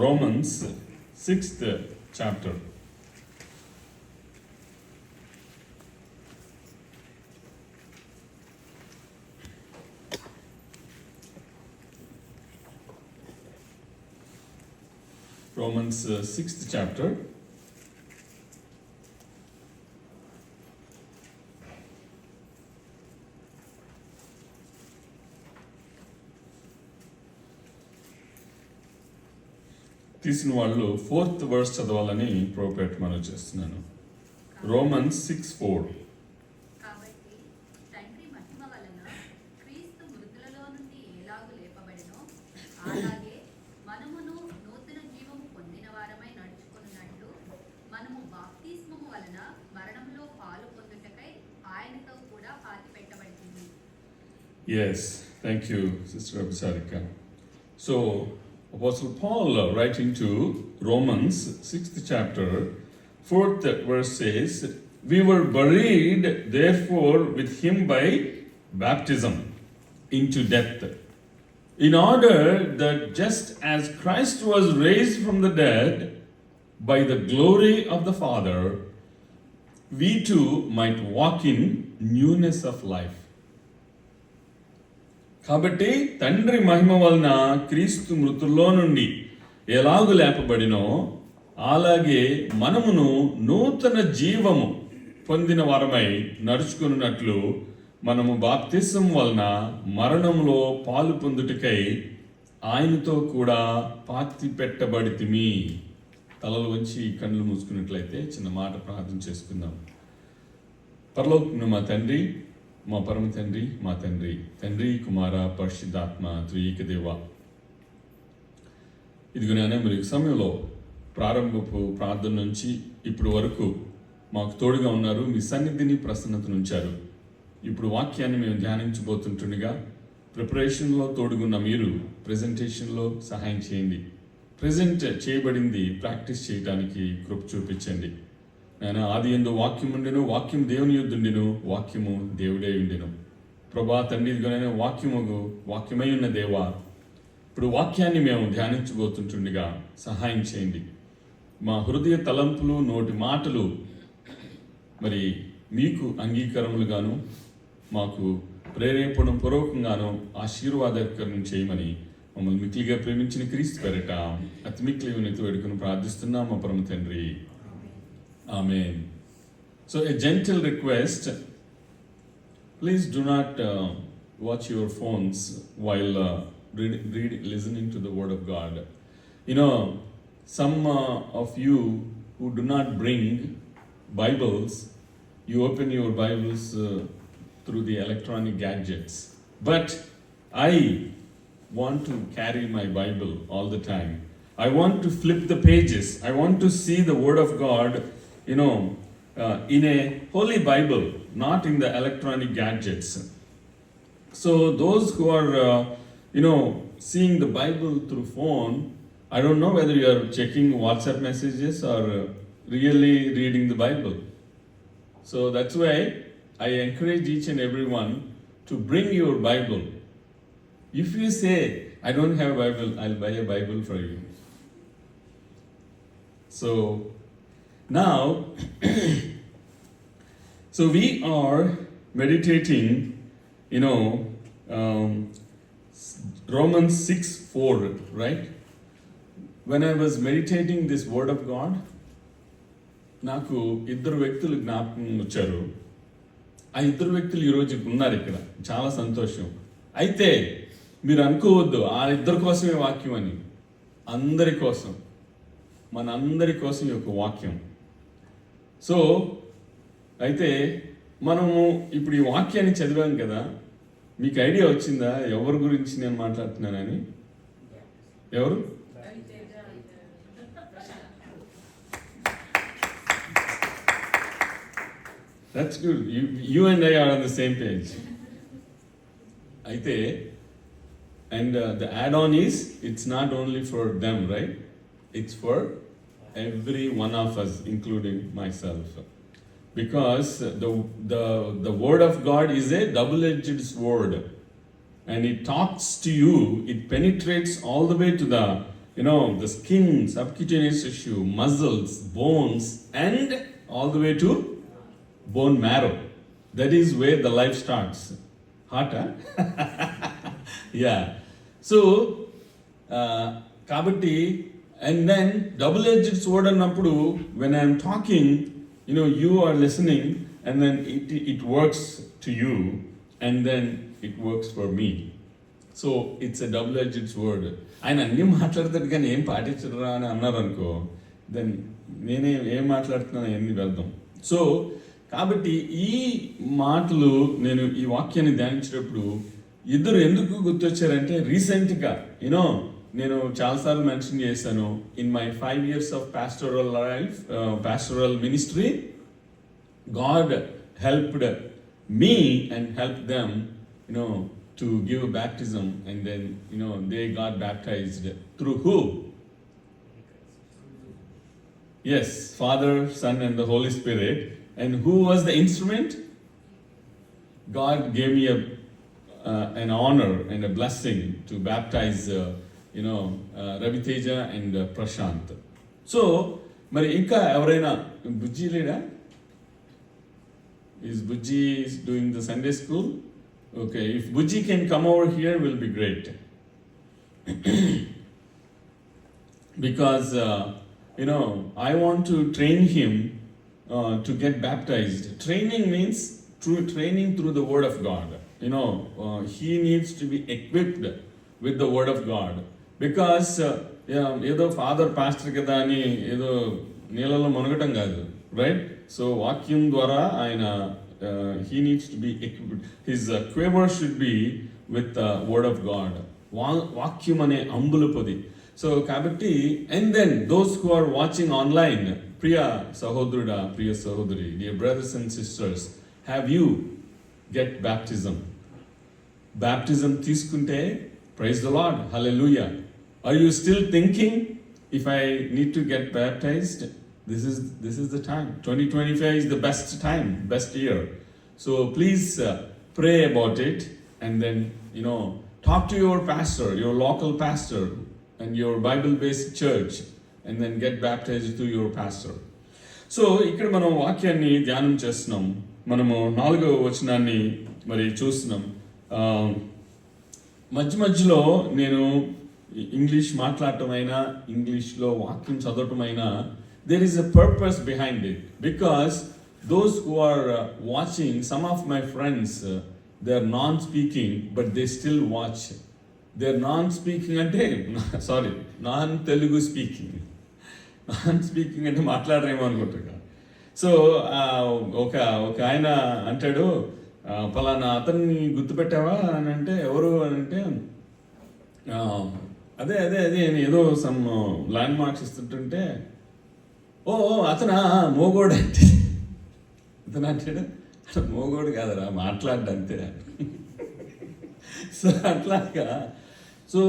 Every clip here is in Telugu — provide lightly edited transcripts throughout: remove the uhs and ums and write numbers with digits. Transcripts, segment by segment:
Romans 6th chapter. Romans 6th chapter. తీసిన వాళ్ళు 4th verse చదవాలని ప్రోపేట్ మనం చేస్తున్నాను. Romans 6:4. కాబట్టి తండ్రి మహిమ వలన క్రీస్తు మృతులలో నుండి ఎలాగు లేపబడినో అలాగే మనమును నూతన జీవము పొందిన వారమై నడుచుకున్నట్లు మనము బాప్తిస్మము వలన మరణంలో పాలు పొందుటకై ఆయనతో కూడా పాతిపెట్టబడింది. Yes, thank you, Sister Abhisarika. So, Apostle Paul, writing to Romans 6th chapter, 4th verse says, "We were buried, therefore, with him by baptism into death, in order that just as Christ was raised from the dead by the glory of the Father, we too might walk in newness of life." కాబట్టి తండ్రి మహిమ వలన క్రీస్తు మృతుల్లో నుండి ఎలాగు లేపబడినో అలాగే మనమును నూతన జీవము పొందిన వారమై నడుచుకున్నట్లు మనము బాప్తిసం వలన మరణంలో పాలు పొందుటకై ఆయనతో కూడా పాతి పెట్టబడితిమి. తలలు వంచి కళ్ళు మూసుకున్నట్లయితే చిన్న మాట ప్రార్థన చేసుకుందాం. పరలోకమున మా తండ్రి, మా పరమ తండ్రి, మా తండ్రి, తండ్రి, కుమార, పరిశుద్ధాత్మ, త్రియేక దేవ, ఇదిగోనే మరి ఈ సమయంలో ప్రారంభపు ప్రార్థన నుంచి ఇప్పటి వరకు మాకు తోడుగా ఉన్నారు. మీ సన్నిధిని ప్రసన్నతను ఉంచారు. ఇప్పుడు వాక్యాన్ని మేము ధ్యానించబోతుంటుండగా ప్రిపరేషన్లో తోడుగున్న మీరు ప్రజెంటేషన్లో సహాయం చేయండి. ప్రజెంట్ చేయబడింది ప్రాక్టీస్ చేయడానికి కృప చూపించండి. నేను ఆది యందు వాక్యం ఉండెను, వాక్యం దేవుని యొద్ద ఉండెను, వాక్యము దేవుడే ఉండెను. ప్రభా తండ్రి, ఇదిగోనైనా వాక్యమై ఉన్న దేవా, ఇప్పుడు వాక్యాన్ని మేము ధ్యానించబోతుంటుండగా సహాయం చేయండి. మా హృదయ తలంపులు, నోటి మాటలు మరి మీకు అంగీకారములుగాను, మాకు ప్రేరేపణ పూర్వకంగాను ఆశీర్వాదకరం చేయమని మమ్మల్ని మిక్కిలిగా ప్రేమించిన క్రీస్తు పేరిట అతి మిక్కిలి వినతి వేడుకను ప్రార్థిస్తున్నాం మా పరమ తండ్రి. Amen. So a gentle request, please do not watch your phones while listening to the word of God. You know, some of you who do not bring Bibles, you open your Bibles through the electronic gadgets. But I want to carry my Bible all the time. I want to flip the pages. I want to see the word of God, in a holy Bible, not in the electronic gadgets. So those who are, seeing the Bible through phone, I don't know whether you are checking WhatsApp messages or really reading the Bible. So that's why I encourage each and everyone to bring your Bible. If you say, "I don't have a Bible," I'll buy a Bible for you. So now, so we are meditating, Romans 6:4, right? When I was meditating this word of God, నాకు ఇద్దరు వ్యక్తులు జ్ఞాపకం వచ్చారు. ఆ ఇద్దరు వ్యక్తులు ఈరోజు ఉన్నారు ఇక్కడ. చాలా సంతోషం. అయితే మీరు అనుకోవద్దు ఆ ఇద్దరి కోసమే వాక్యం అని. అందరి కోసం, మన అందరి కోసం ఈ యొక్క వాక్యం. సో అయితే మనము ఇప్పుడు ఈ వాక్యాన్ని చదివాం కదా, మీకు ఐడియా వచ్చిందా ఎవరి గురించి నేను మాట్లాడుతున్నానని? ఎవరు? That's good. You and I are on the same page. అయితే and the add-on is, it's not only for them, right? It's for every one of us, including myself. Because the word of God is a double-edged sword. And it talks to you, it penetrates all the way to the the skin, subcutaneous tissue, muscles, bones, and all the way to bone marrow. That is where the life starts. Heart, huh? Yeah. So, kabatti, and then double-edged sword annappudu, when I am talking, you are listening, and then it works to you, and then it works for me. So it's a double-edged sword. ఆయన అన్నీ మాట్లాడతాడు కానీ ఏం పాటించరా అని అన్నారు అనుకో, దెన్ నేనే ఏం మాట్లాడుతున్నాను అవన్నీ వెళ్దాం. సో కాబట్టి ఈ మాటలు నేను ఈ వాక్యాన్ని ధ్యానించేటప్పుడు ఇద్దరు ఎందుకు గుర్తొచ్చారంటే, రీసెంట్గా నేను చాలాసార్లు మెన్షన్ చేశాను, in my 5 years of pastoral life, pastoral ministry, God helped me and helped them, to give baptism, and then, they got baptized through who? Yes, Father, Son, and the Holy Spirit. And who was the instrument? God gave me an honor and a blessing to baptize, Ravi Teja and Prashant. So, మరి ఇంకా ఎవరైనా బుజ్జి లేడా? Is Bujji doing the Sunday school? Okay, if Bujji can come over here, will be great. Because, I want to train him to get baptized. Training means training through the Word of God. He needs to be equipped with the Word of God. Because, ఏదో ఫాదర్ పాస్టర్ కదా అని ఏదో నీళ్ళలో మునగటం కాదు, రైట్? సో వాక్యం ద్వారా ఆయన he needs to be equipped. His quiver should be with the word of God. వాక్యం అనే అంబులపది. సో కాబట్టి, and then those who are watching online, ప్రియ సహోదరుడా, ప్రియ సహోదరి, dear brothers and sisters, have you get baptism? Baptism తీసుకుంటే, praise the Lord, hallelujah. Are you still thinking, if I need to get baptized? This is the time. 2025 is the best time, best year. So please pray about it, and then talk to your pastor, your local pastor, and your Bible-based church, and then get baptized through your pastor. So ఇక్కడ మనం వాక్యాన్ని ధ్యానం చేస్తున్నాం. మనము 4వ వచనాన్ని మరి చూస్తున్నాం. మధ్యలో నేను ఇంగ్లీష్ మాట్లాడటమైనా, ఇంగ్లీష్లో వాక్యం చదవటమైనా, there is a purpose behind it, because those who are watching, some of my friends, they are non-speaking, but they still watch. They are non-speaking ante non-Telugu speaking. Non-speaking ante మాట్లాడరేమో అనుకుంటున్నా. సో ఒక ఆయన అంటాడు, పలానా అతన్ని గుర్తుపెట్టావా అని అంటే, ఎవరు అని అంటే, అదే ఏదో సమ్ ల్యాండ్ మార్క్స్ ఇస్తుంటుంటే, ఓ అతనా మోగోడు అంటే, అతను అంటాడు, మోగోడు కాదరా మాట్లాడ్డా అంతే. సో అట్లాగా. So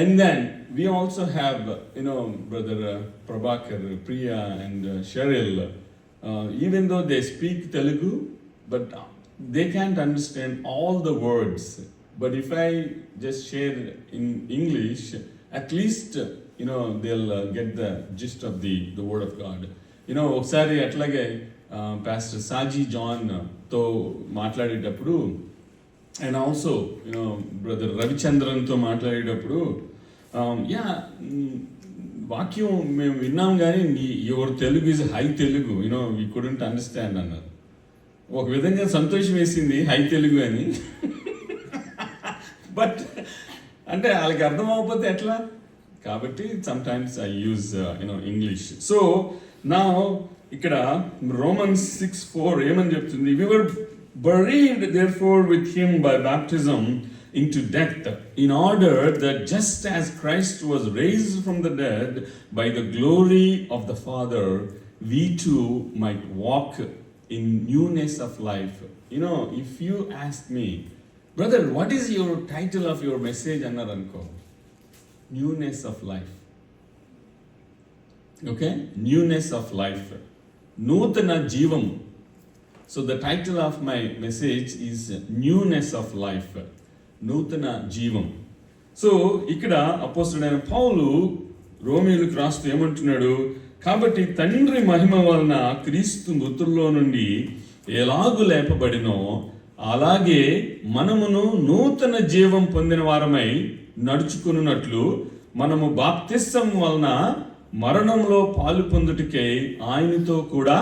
and then we also have brother Prabhakar, Priya, and Cheryl, even though they speak Telugu, but they can't understand all the words. But if I just share in English, at least they'll get the gist of the word of God. ఒకసారి అట్లాగే పాస్టర్ సాజీ జాన్ తో మాట్లాడేటప్పుడు, అండ్ ఆల్సో బ్రదర్ రవిచంద్రన్తో మాట్లాడేటప్పుడు, వాక్యం మేము విన్నాం కానీ your Telugu is high Telugu, we couldn't understand అన్నారు. ఒక విధంగా సంతోషం వేసింది హై తెలుగు అని. బట్ అంటే వాళ్ళకి అర్థం అవ్వకపోతే ఎట్లా? కాబట్టి sometimes I use English. So నా ఇక్కడ రోమన్స్ 6:4 ఏమని చెప్తుంది? We were buried therefore with him by baptism into death, in order that just as Christ was raised from the dead by the glory of the Father, we too might walk in newness of life. If you ask me, brother, what is your title of your message? Annaranko, newness of life. Okay, newness of life, నూతన జీవం. So the title of my message is newness of life, నూతన జీవం. సో ఇక్కడ అపోస్తలుడైన పౌలు రోమీయులకు రాస్తూ ఏమంటున్నాడు? కాబట్టి తండ్రి మహిమ వలన క్రీస్తు మృతుల్లో నుండి ఎలాగు లేపబడినో అలాగే మనమును నూతన జీవం పొందిన వారమై నడుచుకున్నట్లు మనము బాప్తిసం వలన మరణంలో పాలు పొందుటకై ఆయనతో కూడా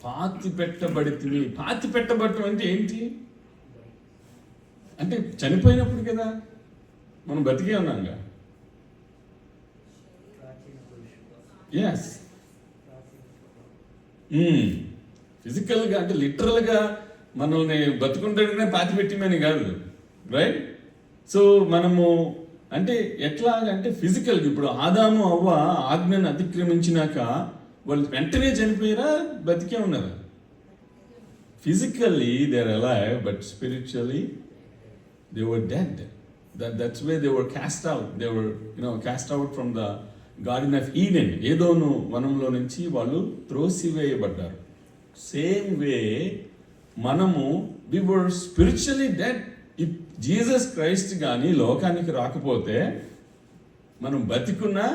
పాతి పెట్టబడితిని. పాతి పెట్టబడటం అంటే ఏంటి? అంటే చనిపోయినప్పుడు కదా, మనం బతికే ఉన్నాంగా. ఎస్, ఫిజికల్గా అంటే లిటరల్గా మనల్ని బతుకుంటాడనే పాతి పెట్టిమని కాదు, రైట్? సో మనము అంటే ఎట్లాగంటే ఫిజికల్గా ఇప్పుడు ఆదాము అవ్వ ఆజ్ఞను అతిక్రమించినాక వాళ్ళు వెంటనే చనిపోయారా, బతికే ఉన్నారా? Physically they are alive, but spiritually they were dead. That's way they were cast out. They were cast out from the garden of Eden. ఏదోను వనంలో నుంచి వాళ్ళు త్రోసివేయబడ్డారు. సేమ్ వే మనము we were spiritually dead. If Jesus Christ కానీ లోకానికి రాకపోతే మనం బతికున్నా,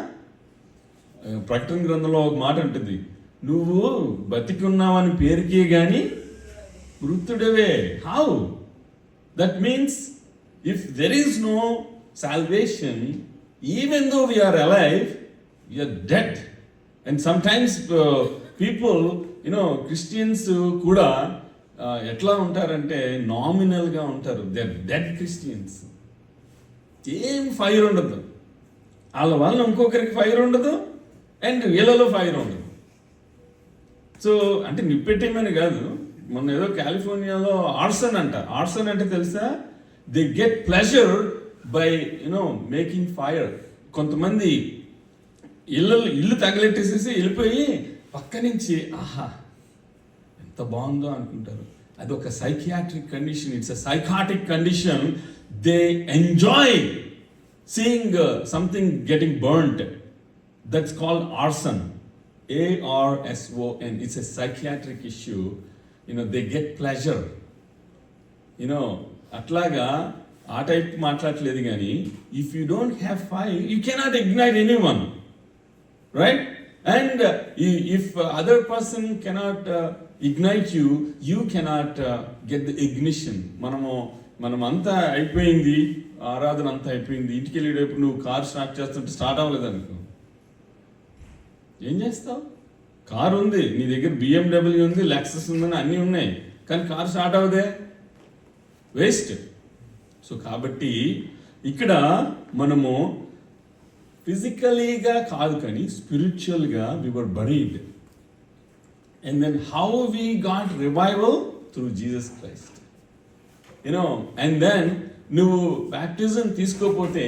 ప్రకటన గ్రంథంలో ఒక మాట ఉంటుంది, నువ్వు బతికున్నావని పేరుకే కానీ మృతుడవే. How? That means if there is no salvation, even though we are alive, we are dead. And sometimes people, Christians కూడా ఎట్లా ఉంటారంటే నామినల్గా ఉంటారు. They are dead Christians. ఏం ఫైర్ ఉండదు వాళ్ళ వల్ల, ఇంకొకరికి ఫైర్ ఉండదు, అండ్ వీళ్ళలో ఫైర్ ఉండదు. సో అంటే నిప్పెట్టేమని కాదు. మొన్న ఏదో కాలిఫోర్నియాలో ఆర్సన్ అంటే తెలుసా? They get pleasure by making fire. కొంతమంది ఇల్లు తగలెట్టేసేసి వెళ్ళిపోయి పక్క నుంచి ఆహా ఎంత బాగుందో అనుకుంటారు. అది ఒక psychiatric condition. It's a psychotic condition. They enjoy seeing something getting burnt. That's called arson. ARSON. It's a psychiatric issue. They get pleasure. అట్లాగా ఆ టైప్ మాట్లాడలేదు. కానీ if you don't have fire, you cannot ignite anyone, right? And if other person cannot ignite you, you cannot get the ignition. మనం అంతా అయిపోయింది, ఆరాధన అంతా అయిపోయింది, ఇంటికి వెళ్ళేటప్పుడు నువ్వు కార్ స్టార్ట్ చేస్తుంటే స్టార్ట్ అవ్వలేదు అనుకో, ఏం చేస్తావు? కారు ఉంది నీ దగ్గర, BMW ఉంది, లెక్సస్ ఉందని అన్నీ ఉన్నాయి, కానీ కారు స్టార్ట్ అవ్వదే, వేస్ట్. సో కాబట్టి ఇక్కడ మనము ఫిజికలీగా కాదు కానీ స్పిరిచువల్గా we were buried. And then how we got revival through Jesus Christ. And then నువ్వు బ్యాప్టిజం తీసుకోకపోతే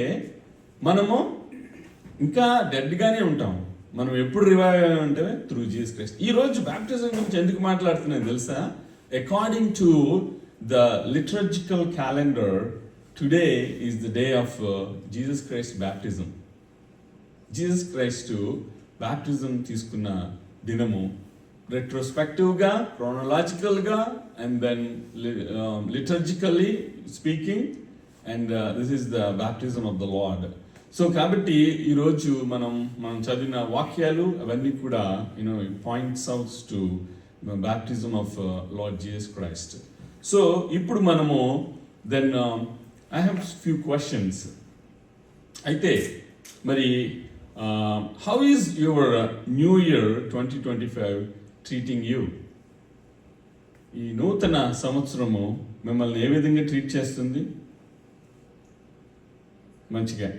మనము ఇంకా డెడ్గానే ఉంటాం. మనం ఎప్పుడు రివైవ్ అంటే త్రూ జీసస్ క్రైస్ట్. ఈరోజు బ్యాప్టిజం గురించి ఎందుకు మాట్లాడుతున్నాను తెలుసా? According to the liturgical calendar, today is the day of Jesus Christ baptism. Jesus Christ baptism తీసుకున్న దినము రెట్రోస్పెక్టివ్గా, క్రోనలాజికల్గా, and then liturgically speaking, and this is the baptism of the Lord. So కాబట్టి ఈరోజు మనం చదివిన వాక్యాలు అవన్నీ కూడా points outs to baptism of Lord Jesus Christ. So ఇప్పుడు మనము then I have few questions. అయితే మరి how is your new year 2025 treating you? ఈ నూతన సంవత్సరము మిమ్మల్ని ఏ విధంగా ట్రీట్ చేస్తుంది? మంచిగా.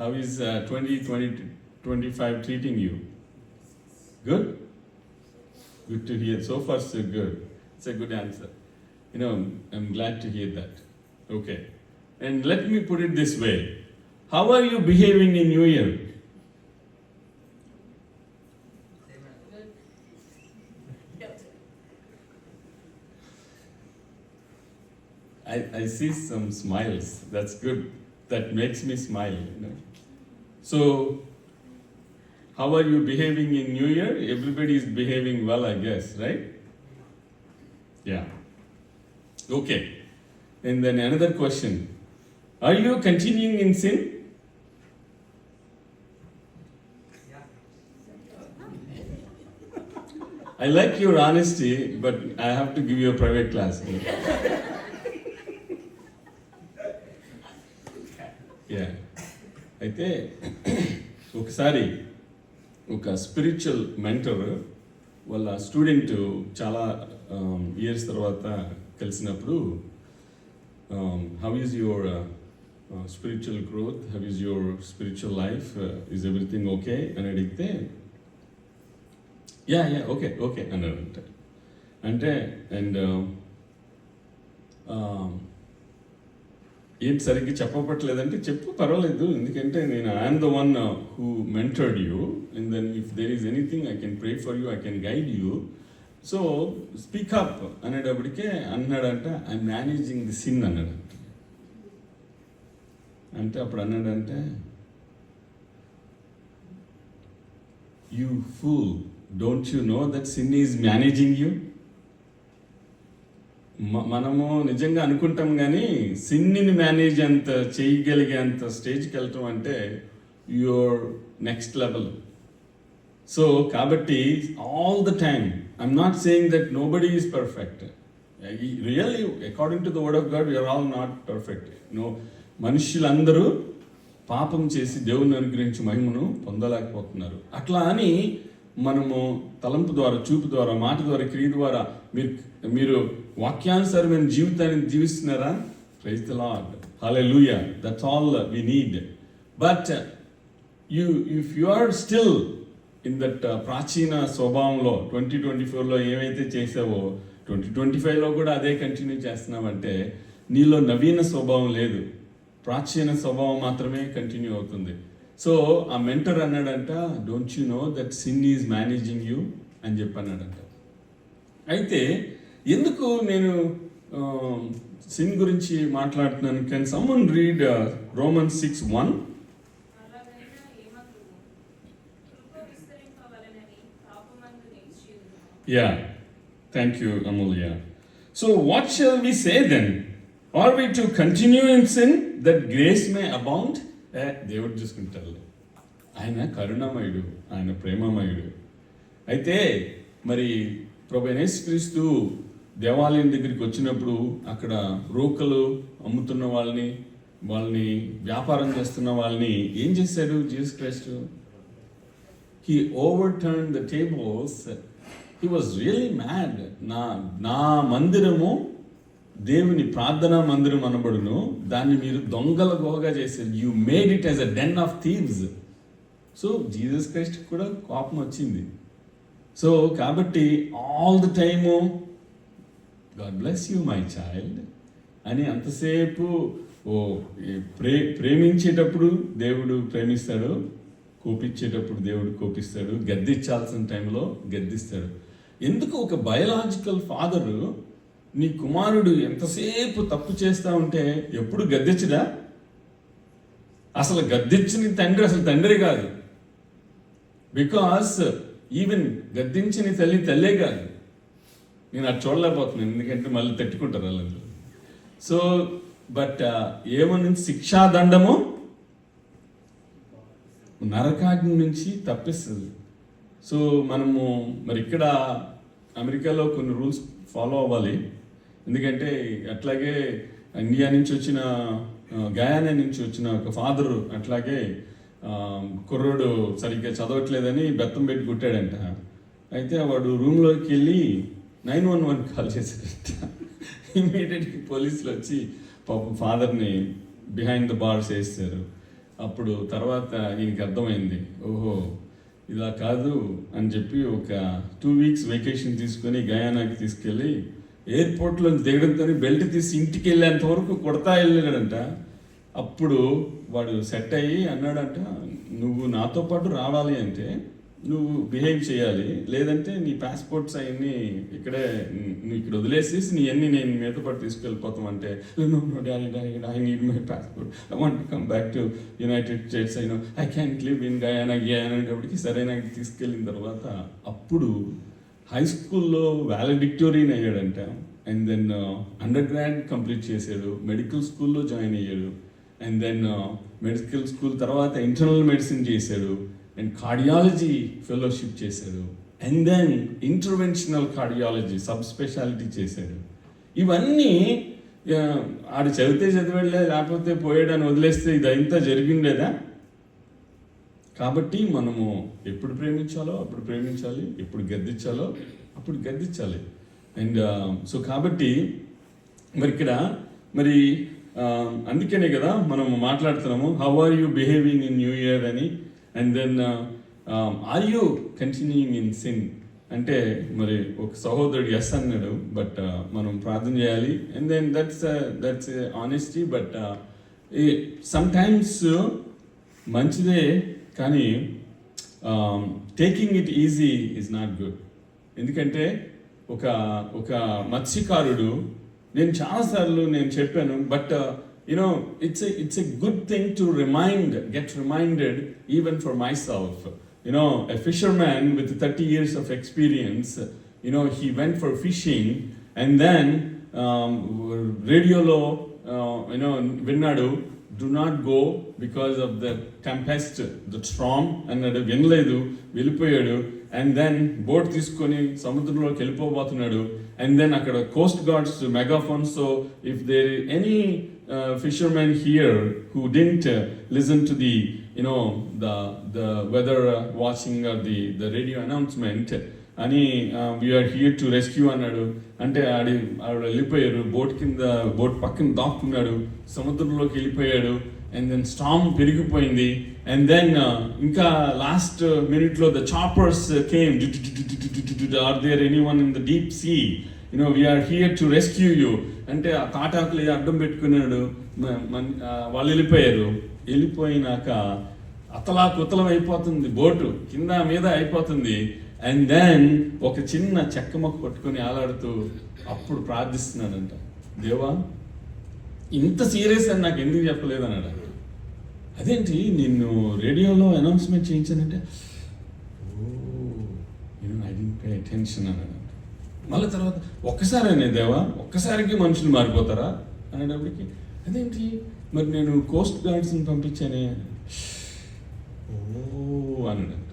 How is 2025 treating you? Good? Good to hear. So far, so good. It's a good answer. I'm glad to hear that. Okay. And let me put it this way. How are you behaving in New Year? I see some smiles. That's good. That makes me smile. So, how are you behaving in New Year? Everybody is behaving well, I guess, right? Yeah. Okay. And then another question. Are you continuing in sin? I like your honesty, but I have to give you a private class. Yeah. అయితే ఒకసారి ఒక స్పిరిచువల్ మెంటర్ వాళ్ళ స్టూడెంట్ చాలా ఇయర్స్ తర్వాత కలిసినప్పుడు how is your spiritual growth, how is your spiritual life, is everything okay అని అడిగితే యా ఓకే అన్నాడంట. అంటే అండ్ ఏంటి సరిగ్గా చెప్పపట్లేదంటే చెప్పు పర్వాలేదు, ఎందుకంటే నేను I'm the one who mentored you and then if there is anything I can pray for you, I can guide you, so speak up అనేటప్పటికే అన్నాడంట ఐఎమ్ మేనేజింగ్ ది సిన్ అన్నాడంట. అంటే అప్పుడు అన్నాడంటే you fool, don't you know that sin is managing you. మనము నిజంగా అనుకుంటాం కానీ సిన్ని మేనేజ్ అంత చేయగలిగే అంత స్టేజ్కి వెళ్ళటం అంటే యువర్ నెక్స్ట్ లెవెల్. సో కాబట్టి all the time I'm not saying that nobody is perfect. Really according to the word of God we're all not perfect. మనుషులందరూ పాపం చేసి దేవుని అనుగ్రహించి మహిమను పొందలేకపోతున్నారు. అట్లా అని మనము తలంపు ద్వారా, చూపు ద్వారా, మాట ద్వారా, క్రియ ద్వారా మీరు వాక్యానుసారమైన జీవితాన్ని జీవిస్తున్నారా? Praise the Lord, hallelujah, that's all we need. But if you are still in that ప్రాచీన స్వభావంలో 2024లో ఏమైతే చేసావో 2025లో కూడా అదే కంటిన్యూ చేస్తున్నావంటే నీలో నవీన స్వభావం లేదు, ప్రాచీన స్వభావం మాత్రమే కంటిన్యూ అవుతుంది. సో ఆ మెంటర్ అన్నాడంట don't you know that sin is managing you అని చెప్పి అన్నాడంట. అయితే ఎందుకు నేను సిన్ గురించి మాట్లాడుతున్నాను? Can someone read Romans 6:1? Yeah, thank you Amulya. So what shall we say then? Are we to continue in sin that grace may abound? దేవుడు చూసుకుంటారు, ఆయన కరుణామయుడు, ఆయన ప్రేమమయుడు. అయితే మరి ప్రభువైన యేసుక్రీస్తు దేవాలయం దగ్గరికి వచ్చినప్పుడు అక్కడ రోకలు అమ్ముతున్న వాళ్ళని వ్యాపారం చేస్తున్న వాళ్ళని ఏం చేశాడు Jesus Christ? He overturn the tables. He was really mad. నా మందిరము దేవుని ప్రార్థనా మందిరం అనబడును, దాన్ని మీరు దొంగల గోగా చేశారు. You made it as a den of thieves. So Jesus Christ కూడా కోపం వచ్చింది. సో కాబట్టి all the time God bless you my child అని అంతసేపు ప్రేమించేటప్పుడు దేవుడు ప్రేమిస్తాడు, కోపించేటప్పుడు దేవుడు కోపిస్తాడు, గద్దించాల్సిన టైంలో గద్దిస్తాడు. ఎందుకు ఒక బయలాజికల్ ఫాదరు నీ కుమారుడు ఎంతసేపు తప్పు చేస్తూ ఉంటే ఎప్పుడు గద్దించడా? అసలు గద్దించిన తండ్రి అసలు తండ్రి కాదు. బికాస్ ఈవెన్ గద్దించిన తల్లే కాదు. నేను అది చూడలేకపోతున్నాను, ఎందుకంటే మళ్ళీ తట్టుకుంటారు వాళ్ళందరూ. సో బట్ ఏమని శిక్షాదండము నరకాగ్ని నుంచి తప్పిస్తుంది. సో మనము మరి ఇక్కడ అమెరికాలో కొన్ని రూల్స్ ఫాలో అవ్వాలి. ఎందుకంటే అట్లాగే ఇండియా నుంచి వచ్చిన గయానా నుంచి వచ్చిన ఒక ఫాదరు అట్లాగే కుర్రోడు సరిగ్గా చదవట్లేదని బెత్తం పెట్టి కుట్టాడంట. అయితే వాడు రూమ్లోకి వెళ్ళి 911 కాల్ చేశాడంట. ఇమీడియట్గా పోలీసులు వచ్చి పాపం ఫాదర్ని బిహైండ్ ద బార్స్ వేస్తారు. అప్పుడు తర్వాత ఈయనకి అర్థమైంది, ఓహో ఇలా కాదు అని చెప్పి ఒక 2 weeks వెకేషన్ తీసుకొని గయానాకి తీసుకెళ్ళి ఎయిర్పోర్ట్లో దిగడంతో బెల్ట్ తీసి ఇంటికి వెళ్ళేంత వరకు కొడతా వెళ్ళాడంట. అప్పుడు వాడు సెట్ అయ్యి అన్నాడంట, నువ్వు నాతో పాటు రావాలి అంటే నువ్వు బిహేవ్ చేయాలి, లేదంటే నీ పాస్పోర్ట్స్ అవన్నీ ఇక్కడే నువ్వు ఇక్కడ వదిలేసేసి నీ అన్ని నేను మీతో పాటు తీసుకెళ్ళిపోతాం అంటే I need my passport, I want to come back to United States, I can live in Guyana అనేటప్పటికి సరే నాకు తీసుకెళ్ళిన తర్వాత అప్పుడు హై స్కూల్లో వాలెడిక్టోరియన్ అయ్యాడంట. And then undergrad complete చేశాడు, మెడికల్ స్కూల్లో జాయిన్ అయ్యాడు. అండ్ దెన్ మెడికల్ స్కూల్ తర్వాత ఇంటర్నల్ మెడిసిన్ చేశాడు, అండ్ కార్డియాలజీ ఫెలోషిప్ చేశాడు, and then interventional cardiology subspecialty చేశాడు. ఇవన్నీ ఆడు చదివాడులే లేకపోతే పోయాడని వదిలేస్తే ఇదంతా జరిగిండేదా? కాబట్టి మనము ఎప్పుడు ప్రేమించాలో అప్పుడు ప్రేమించాలి, ఎప్పుడు గద్దించాలో అప్పుడు గద్దించాలి. అండ్ సో కాబట్టి మరి ఇక్కడ మరి అందుకనే కదా మనం మాట్లాడుతున్నాము, how are you behaving in new year అని. And then are you continuing in sin అంటే మరి ఒక సహోదరుడు ఎస్ అన్నాడు, బట్ మనం ప్రార్థన చేయాలి. And then that's honesty. But sometimes మంచిదే, కానీ taking it easy is not good. ఎందుకంటే ఒక మత్స్యకారుడు, నేను చాలాసార్లు నేను చెప్పాను, but you know it's a good thing to get reminded even for myself. A fisherman with 30 years of experience, he went for fishing, and then radio lo, vinnadu, do not go because of the tempest, the storm, annadu vinaledu, vellipoyadu. And then boat తీసుకొని సముద్రంలోకి వెళ్ళిపోబోతున్నాడు. And then అక్కడ Coast guards megaphone. So if there any fishermen here who didn't listen to the the weather watching or the radio announcement అని we are here to rescue అన్నాడు. అంటే ఆవిడ వెళ్ళిపోయారు, బోట్ పక్కన దాక్కున్నాడు, సముద్రంలోకి వెళ్ళిపోయాడు. అండ్ దెన్ స్టార్మ్ పెరిగిపోయింది. అండ్ దెన్ ఇంకా లాస్ట్ మినిట్లో the choppers came. Are there anyone in the deep sea? We're here to rescue you అంటే ఆ తాటాకులు అడ్డం పెట్టుకున్నాడు. వాళ్ళు వెళ్ళిపోయారు. వెళ్ళిపోయినాక అతలాకుతలం అయిపోతుంది, బోటు కింద మీద అయిపోతుంది. అండ్ దెన్ ఒక చిన్న చెక్క మొక్క పట్టుకొని ఆలాడుతూ అప్పుడు ప్రార్థిస్తున్నాడంట, దేవా ఇంత సీరియస్ అని నాకు ఎందుకు చెప్పలేదు అన్నాడు. అదేంటి నిన్ను రేడియోలో అనౌన్స్మెంట్ చేయించానంటే, ఐ డోంట్ పే అటెన్షన్ అన్నాడు. మళ్ళీ తర్వాత ఒక్కసారి దేవా ఒక్కసారికి మనుషులు మారిపోతారా అనేటప్పటికి, అదేంటి మరి నేను కోస్ట్ గార్డ్స్ని పంపించానే అన్నాడంట.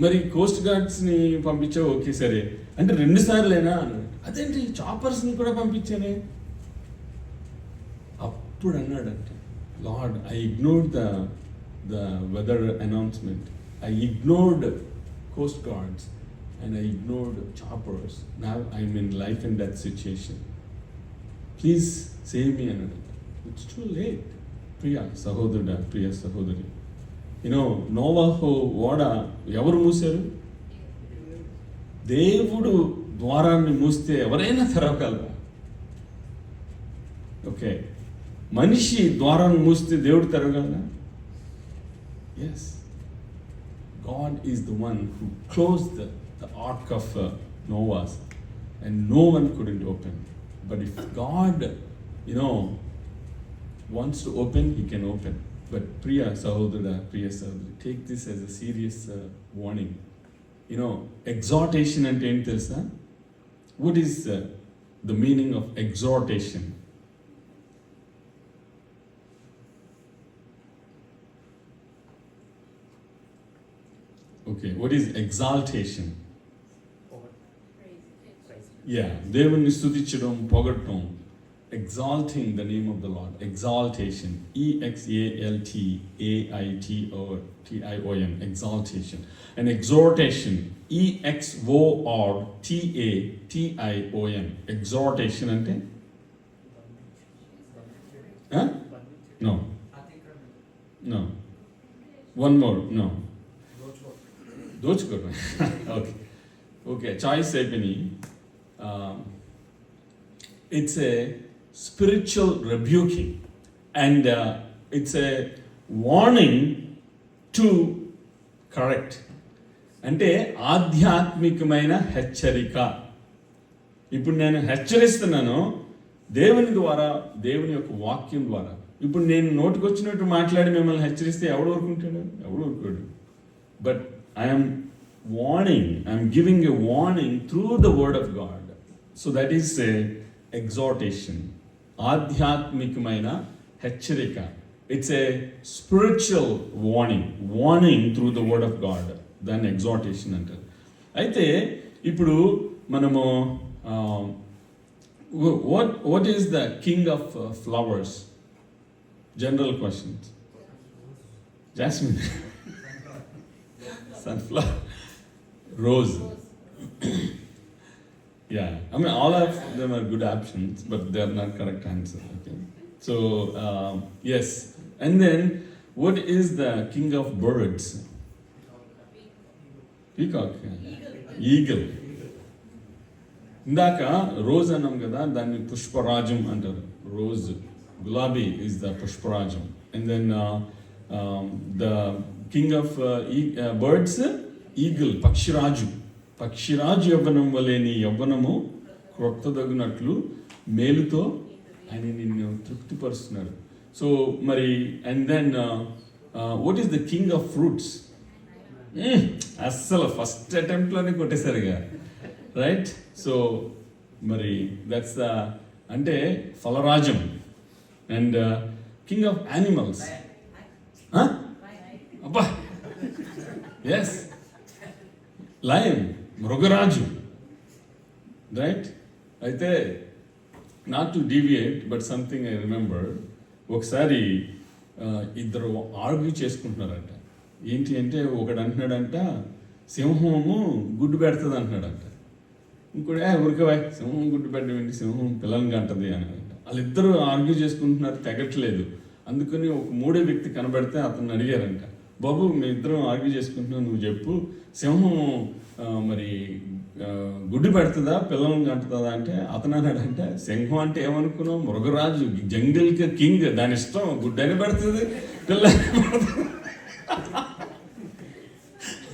మరి కోస్ట్ గార్డ్స్ని పంపించావు, ఓకే సరే అంటే 2 సార్లేనా అన్నాడు. అదేంటి చాపర్స్ని కూడా పంపించానే. అప్పుడు అన్నాడంట, Lord I ignored the weather announcement, I ignored coast guards and I ignored choppers. Now I'm in life and death situation. Please save me అన్నాడు. It's too late. ప్రియ సహోదరి, నోవాహు ఓడ ఎవరు మూసారు? దేవుడు ద్వారాన్ని మూస్తే ఎవరైనా తెరవగలరా? ఓకే, మనిషి ద్వారాన్ని మూస్తే దేవుడు తెరవగలరా? Yes, God is the one who closed the ark of Noah's, and no one couldn't open. But if God, wants to open, he can open. But Priya Sahodara, take this as a serious warning. Exhortation ante em telusa? What is the meaning of exhortation? Okay, what is exaltation? Yeah, దేవుని స్తుతించడం, పొగడటం, exalting the name of the Lord, exaltation, EXALTAITON, exaltation. And exhortation, EXORTATION, exhortation అంటే no, one more, no, దోచుకోవడం. ఓకే, చాయిస్ అయిపోయినాయి. It's a spiritual rebuking, and it's a warning to correct. అంటే ఆధ్యాత్మికమైన హెచ్చరిక. ఇప్పుడు నేను హెచ్చరిస్తున్నాను దేవుని ద్వారా, దేవుని యొక్క వాక్యం ద్వారా. ఇప్పుడు నేను నోటికొచ్చినట్టు మాట్లాడి మిమ్మల్ని హెచ్చరిస్తే ఎవడు ఊరుకుంటాడు? ఎవడు ఊరుకోడు. But I am giving a warning through the word of God. So that is a exhortation. ఆధ్యాత్మికమైన హెచ్చరిక. It's a spiritual warning through the word of God, దాన్ని ఎగ్జార్టేషన్ అంటారు. అయితే ఇప్పుడు మనము what is the king of flowers? General questions. Jasmine, sunflower, rose. Yeah, I mean all of them are good options, but they are not correct answer. Okay, so yes, and then what is the king of birds? Peacock, eagle. ఇందాక రోజ్ అన్నాం కదా, దాన్ని పుష్పరాజం అంటారు. రోజ్, గులాబీ ఇస్ ద పుష్పరాజం. And then the king of birds eagle, పక్షిరాజు. పక్షిరాజు యవ్వనం వలె నీ యవ్వనము క్రొత్తదగినట్లు మేలుతో ఆయన నిన్ను తృప్తిపరుస్తున్నాడు. సో మరి and then what is the king of fruits? అస్సలు ఫస్ట్ అటెంప్ట్లోనే కొట్టేశారుగా, రైట్? సో మరి దట్స్ ద అంటే ఫలరాజం. అండ్ కింగ్ ఆఫ్ యానిమల్స్, అబ్బా ఎస్, లయన్, మృగరాజు, రైట్? అయితే not to deviate but something I remember, ఒకసారి ఇద్దరు ఆర్గ్యూ చేసుకుంటున్నారంట. ఏంటి అంటే ఒకడు అంటున్నాడంట సింహము గుడ్డు పెడుతుంది అంటున్నాడంట. ఇంకోటి ఉరికవా, సింహం గుడ్డు పెట్టడం, సింహం పిల్లల్ని కంటది అని అంట. వాళ్ళిద్దరూ ఆర్గ్యూ చేసుకుంటున్నారు, తెగట్లేదు. అందుకని ఒక మూడో వ్యక్తి కనబడితే అతను అడిగారంట, బాబు మీ ఇద్దరం ఆర్గ్యూ చేసుకుంటున్నావు, నువ్వు చెప్పు, సింహం మరి గుడ్డు పెడుతుందా పిల్లలను కంటుతుందా అంటే అతను అన్నాడంటే, సింహం అంటే ఏమనుకున్నావు, మృగరాజు, జంగిల్కి కింగ్, దాని ఇష్టం, గుడ్డని పెడుతుంది పిల్లని పెడుతుంది.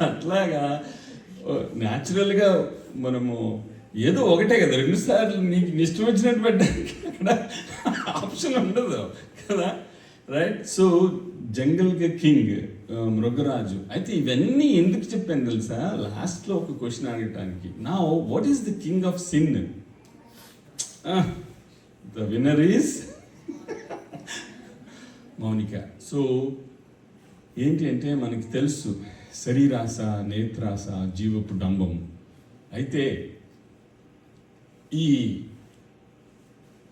అట్లాగా న్యాచురల్గా మనము ఏదో ఒకటే కదా, 2 సార్లు నీకు ఇష్టం వచ్చినట్టు పెట్టడానికి అక్కడ ఆప్షన్ ఉండదు కదా, రైట్? సో జంగల్కి కింగ్, మృగరాజు. అయితే ఇవన్నీ ఎందుకు చెప్పాను తెలుసా? లాస్ట్లో ఒక క్వశ్చన్ అడగటానికి. నా what is the king of sin? The winner is Mounika. So ఏంటి అంటే మనకి తెలుసు శరీరాశ, నేత్రాశ, జీవపు డంబం. అయితే ఈ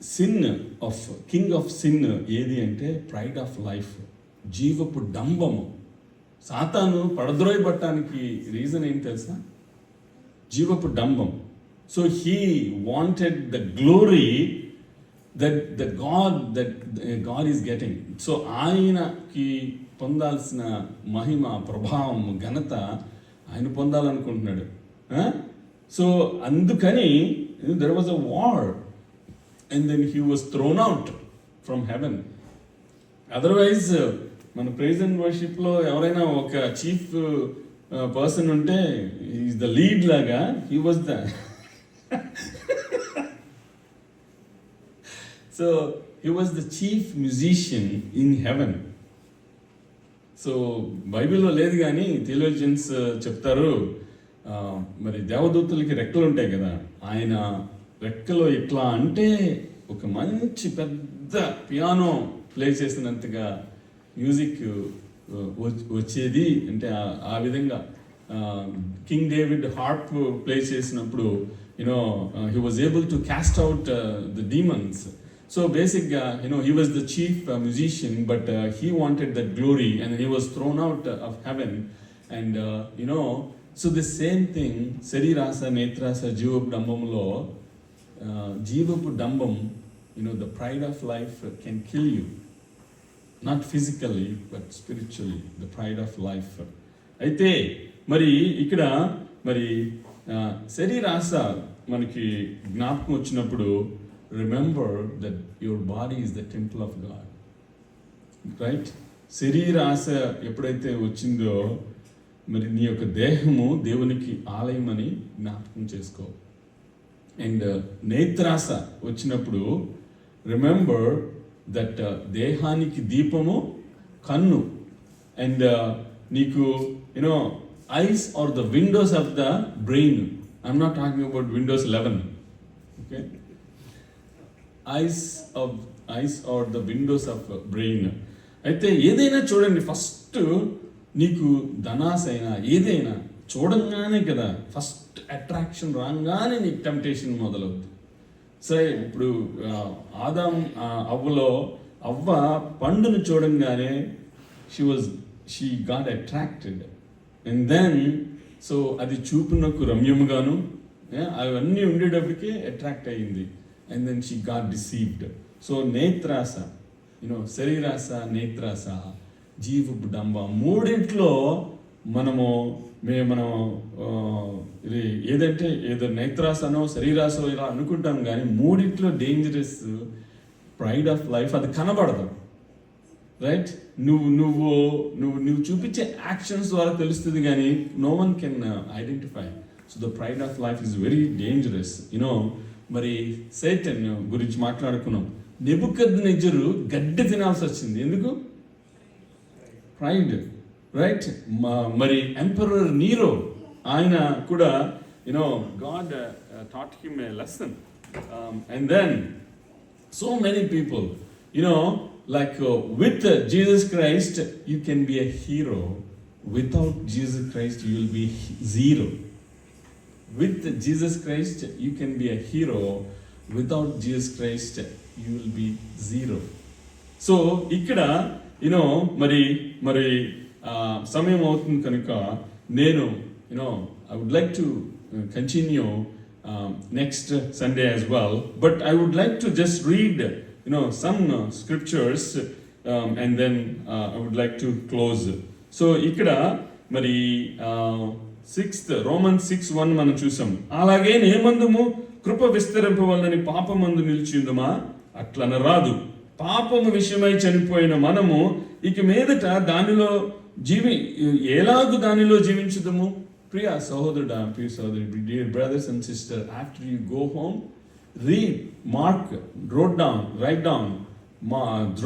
sin of king of sin ఏది అంటే ప్రైడ్ ఆఫ్ లైఫ్, జీవపు డంబము. సాతాను పడద్రోయబట్టడానికి రీజన్ ఏంటి తెలుసా? జీవపు డంబం. So he wanted the glory that God is getting. So ఆయనకి పొందాల్సిన మహిమ, ప్రభావం, ఘనత ఆయన పొందాలనుకుంటున్నాడు. సో అందుకని there was a war and then he was thrown out from heaven. Otherwise మన ప్రైజ్ అండ్ వర్షిప్లో ఎవరైనా ఒక చీఫ్ పర్సన్ ఉంటే ఈజ్ ద లీడ్ లాగా, he was the so he was the chief musician in heaven. So బైబిల్లో లేదు కానీ థియోలాజియన్స్ చెప్తారు, మరి దేవదూతలకి రెక్కలు ఉంటాయి కదా, ఆయన రెక్కలో ఇట్లా అంటే ఒక మంచి పెద్ద పియానో ప్లే చేసినంతగా మ్యూజిక్ వచ్చేది. అంటే ఆ విధంగా కింగ్ డేవిడ్ హార్ప్ ప్లే చేసినప్పుడు you know he was able to cast out the demons. So బేసిక్గా he was the chief musician, but he wanted that glory and he was thrown out of heaven. And so the same thing, శరీరాశ, నేత్రాశ, జీవపు డంబంలో జీవపు డంబం, the pride of life can kill you. Not physically but spiritually, the pride of life. అయితే మరి ఇక్కడ మరి శరీరాశ మనకి జ్ఞాపకం వచ్చినప్పుడు, remember that your body is the temple of God, right? శరీరాశ ఎప్పుడైతే వచ్చిందో మరి నీ యొక్క దేహము దేవునికి ఆలయం అని జ్ఞాపకం చేసుకో. అండ్ నేత్రాశ వచ్చినప్పుడు రిమెంబర్ దట్ దేహానికి దీపము కన్ను. అండ్ నీకు eyes are the windows of the brain. I'm not talking about Windows 11. Okay, eyes are the windows of brain. అయితే ఏదైనా చూడండి, ఫస్ట్ నీకు ధనాశ అయినా ఏదైనా చూడంగానే కదా ఫస్ట్ అట్రాక్షన్ రాగానే నీకు టెంప్టేషన్ మొదలవుతుంది. సరే, ఇప్పుడు అవ్వ పండును చూడంగానే she got attracted, and then so అది చూపునకు రమ్యముగాను అవన్నీ ఉండేటప్పటికే అట్రాక్ట్ అయ్యింది, and then she got deceived. So నేత్రాస, శరీరాస, నేత్రాస, జీవపు డంబ, మూడింట్లో మనం ఇది ఏదో నేత్రాసనో శరీరాసో ఇలా అనుకుంటాం, కానీ మూడింట్లో డేంజరస్ ప్రైడ్ ఆఫ్ లైఫ్ అది కనబడదు. రైట్? నువ్వు చూపించే యాక్షన్స్ ద్వారా తెలుస్తుంది, కానీ no one can identify. So the pride of life is very dangerous. మరి సైతాన్ గురించి మాట్లాడుకున్నాం. నెబుకద్నెజరు గడ్డి తినాల్సి వచ్చింది. ఎందుకు? ప్రైడ్. రైట్? మరి ఎంపరర్ నీరో, ఆయన కూడా God taught him a lesson, and then so many people, like with Jesus Christ you can be a hero, without Jesus Christ you will be zero. With Jesus Christ you can be a hero, without Jesus Christ you will be zero. So ఇక్కడ మరి సమయం అవుతుంది కనుక నేను I would like to continue next Sunday as well, but I would like to just read some scriptures, and then I would like to close. So ఇక్కడ మరి 6th Romans 6:1 మనం చూసాం. అలాగే నేమందుము కృప విస్తరింపవలనని పాపమందు నిలిచిందుమా? అట్లన రాదు. పాపము విషయమై చనిపోయిన మనము ఇక మీదట ఎలాగు దానిలో జీవించుదము? ప్రియ సహోదరుడా, ప్రియ సహోదరి, dear brothers and sisters, after you go home, read, write down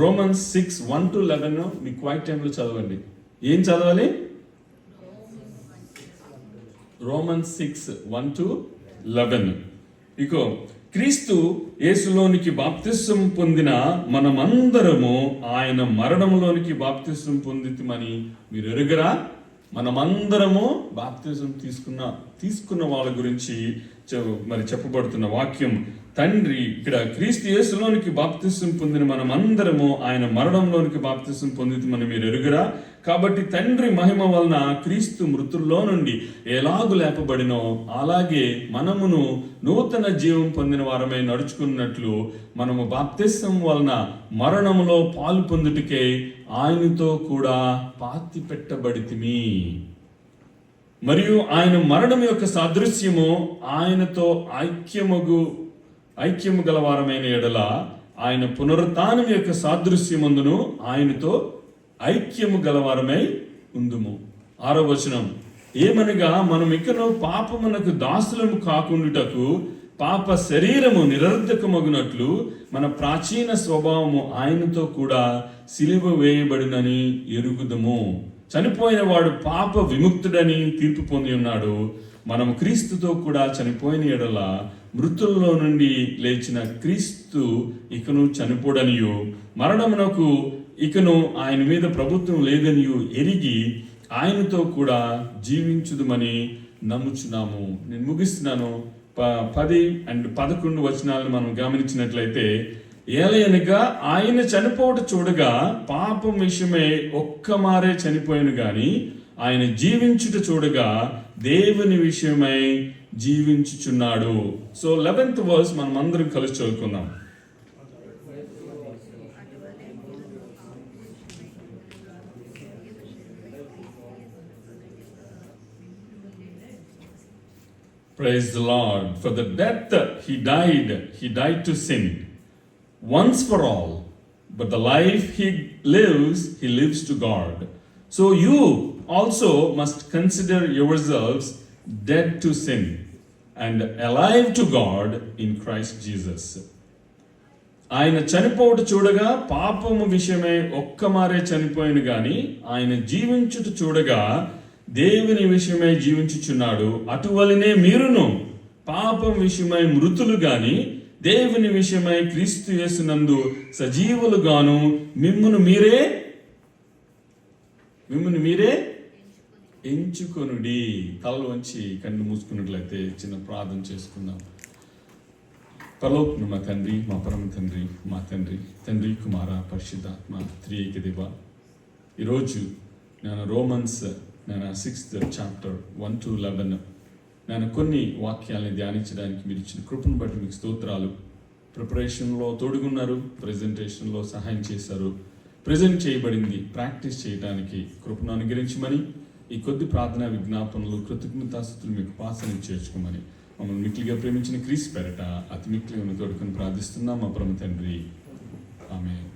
Romans 6:1-11 me quiet టైంలో చదవండి. ఏం చదవాలి? Romans 6:1-11. ఇకో, క్రీస్తు యేసులోనికి బాప్తిస్మం పొందిన మనమందరము ఆయన మరణంలోనికి బాప్తిస్మం పొందితిమని మీరు ఎరుగరా? మనమందరము బాప్తిజం తీసుకున్న వాళ్ళ గురించి మరి చెప్పబడుతున్న వాక్యం. తండ్రి ఇక్కడ క్రీస్తు యేసులోనికి బాప్తిజం పొందిన మనమందరము ఆయన మరణంలోనికి బాప్తిజం పొందితమని మీరు ఎరుగరా? కాబట్టి తండ్రి మహిమ వలన క్రీస్తు మృతుల్లో నుండి ఎలాగు లేపబడినో అలాగే మనమును నూతన జీవం పొందిన వారమై నడుచుకున్నట్లు మనము బాప్తిజం వలన మరణములో పాలు పొందుటకే ఆయనతో కూడా పాతి పెట్టబడితిమి. మరియు ఆయన మరణం యొక్క సాదృశ్యము ఆయనతో ఐక్యము గలవారమైన ఎడల ఆయన పునరుత్థానం యొక్క సాదృశ్యమందును ఆయనతో ఐక్యము గలవారమై ఉందుము. 6వ వచనం, ఏమనగా మనం ఇకను పాపమునకు దాసులము కాకుండుటకు పాప శరీరము నిరర్ధకమగునట్లు మన ప్రాచీన స్వభావము ఆయనతో కూడా సిలువ వేయబడినని ఎరుగుదము. చనిపోయిన వాడు పాప విముక్తుడని తీర్పు పొంది ఉన్నాడు. మనం క్రీస్తుతో కూడా చనిపోయిన ఎడల మృతుల్లో నుండి లేచిన క్రీస్తు ఇకను చనిపోడనియు మరణమునకు ఇకను ఆయన మీద ప్రభుత్వం లేదనియు ఎరిగి ఆయనతో కూడా జీవించుదుమని నమ్ముచున్నాము. నేను ముగిస్తున్నాను. 10 and 11 వచనాలను మనం గమనించినట్లయితే, ఏలయనగా ఆయన చనిపోవట చూడగా పాపం విషయమై ఒక్కమారే చనిపోయాను గాని ఆయన జీవించుట చూడగా దేవుని విషయమై జీవించుచున్నాడు. సో 11th verse మనం అందరం కలిసి చదువుకుందాం. Praise the Lord. For the death he died to sin once for all, but the life he lives to God. So you also must consider yourselves dead to sin and alive to God in Christ Jesus. ఆయన చనిపోవట చూడగా పాపము విషయమై ఒక్కమారే చనిపోయిన గాని ఆయన జీవించుట చూడగా దేవుని విషయమై జీవించుచున్నాడు. అటువలనే మీరును పాపం విషయమై మృతులు గాని దేవుని విషయమై క్రీస్తు యేసునందు సజీవులుగాను మిమ్మును మీరే మిమ్మల్ని మీరే ఎంచుకుని ఎంచుకొనుడి. తలలు వంచి కన్ను మూసుకున్నట్లయితే చిన్న ప్రార్థన చేసుకుందాం. పరలోకము మా తండ్రి, మా పరమ తండ్రి, మా తండ్రి, తండ్రి కుమార పరిశుద్ధాత్మ త్రియేక దేవ, ఈరోజు నేను రోమన్స్ 6th చాప్టర్ 1 to 11 నేను కొన్ని వాక్యాలని ధ్యానించడానికి మీరు ఇచ్చిన కృపను బట్టి మీకు స్తోత్రాలు. ప్రిపరేషన్లో తోడుగున్నారు, ప్రజెంటేషన్లో సహాయం చేశారు. ప్రజెంట్ చేయబడింది ప్రాక్టీస్ చేయడానికి కృపను అనుగ్రహించమని, ఈ కొద్ది ప్రార్థనా విజ్ఞాపనలు కృతజ్ఞతాస్తుతులు మీకు పాసని చేర్చుకోమని మమ్మల్ని మిక్కిలిగా ప్రేమించిన క్రీస్తు పేరట అతి మిక్కిలిగా తోడుకొని ప్రార్థిస్తున్నాం మా పరమ తండ్రి. ఆమేన్.